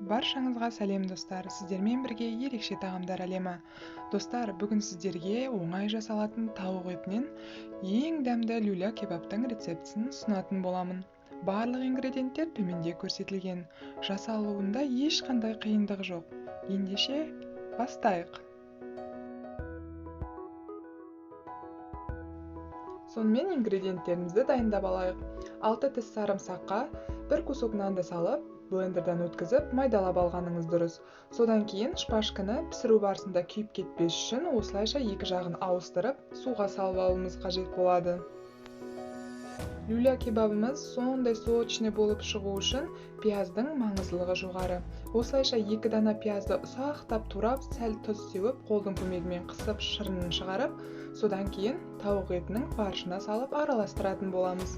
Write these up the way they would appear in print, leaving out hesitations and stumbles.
Баршаңызға сәлем достар, сіздермен бірге ерекше тағамдар әлемі. Достар, бүгін сіздерге оңай жасалатын тауық етінен ең дәмді люля кебаптың рецептісін ұсынатын боламын. Барлық ингредиенттер төменде көрсетілген. Жасалуында ешқандай қиындық жоқ. Ендеше бастайық. Сонымен ингредиенттерімізді дайындап алайық. 6 тіс сарымсаққа 1 кусок нанды салып, блендерден өткізіп, майдалап алғаныңыз дұрыс. Содан кейін шпажканы пісіру барысында күйіп кетпес үшін осылайша екі жағын ауыстырып, суға салып алуымыз қажет болады. Люля кебабымыз сондай сочный болып шығу үшін пияздың маңыздылығы жоғары. Осылайша 2 дана пиязды ұсақтап турап, сәл тұз сеуіп, қолдың көмегімен қысып шырынын шығарып, содан кейін тауық етінің фаршына салып араластыратын боламыз.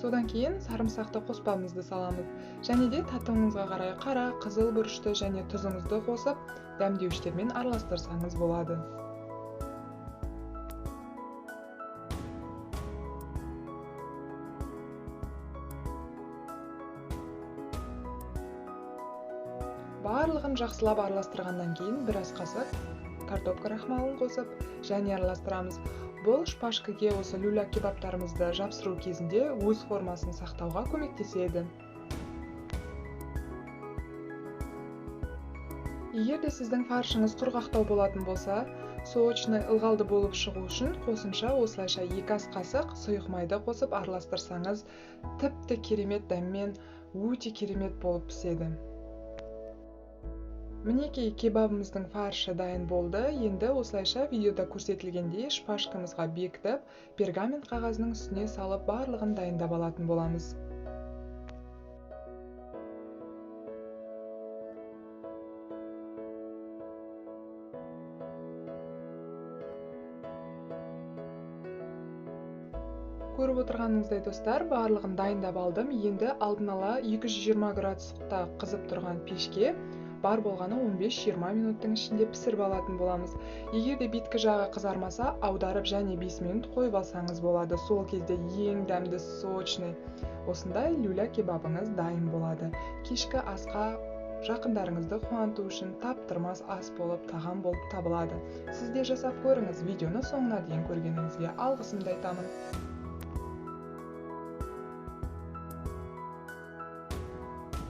Содан кейін сарымсақты қоспамызды саламыз. Және де татуыңызға қарай қара, қызыл бұрышты және тұзыңызды қосып, дәмдеуіштермен араластырсаңыз болады. Барлығын жақсылап араластырғаннан кейін бір ас қасық картоп крахмалын қосып және араластырамыз. Бұл шпажкаге осы люля кебаптарымызды жапсыру кезінде өз формасын сақтауға көмектеседі. Егер де сіздің фаршыңыз құрғақтау болатын болса, сочный ылғалды болып шығу үшін қосымша осылайша 2 ас қасық сұйық майды қосып араластырсаңыз, тіпті керемет дәммен өте керемет болып піседі. Мінекей кебабымыздың фаршы дайын болды. Енді осылайша видеода көрсетілгендей шпажкамызға бекітіп, пергамент қағазының үстіне салып барлығын дайындап алатын боламыз. Көріп отырғаныңыздай достар, барлығын дайындап алдым. Енді алдын ала 220 градусқа қызып тұрған пешке бар болғаны 15-20 минуттың ішінде пісіріп алатын боламыз. Егер де беткі жағы қызармаса, аударып және 5 минут қойып алсаңыз болады. Сол кезде ең дәмді сочный осындай люля кебабыңыз дайын болады. Кешкі асқа жақындарыңызды қуанту үшін таптырмас ас болып, тағам болып табылады. Сіз де жасап көріңіз. Видеоны соңына дейін көргеніңізге алғысымды айтамын.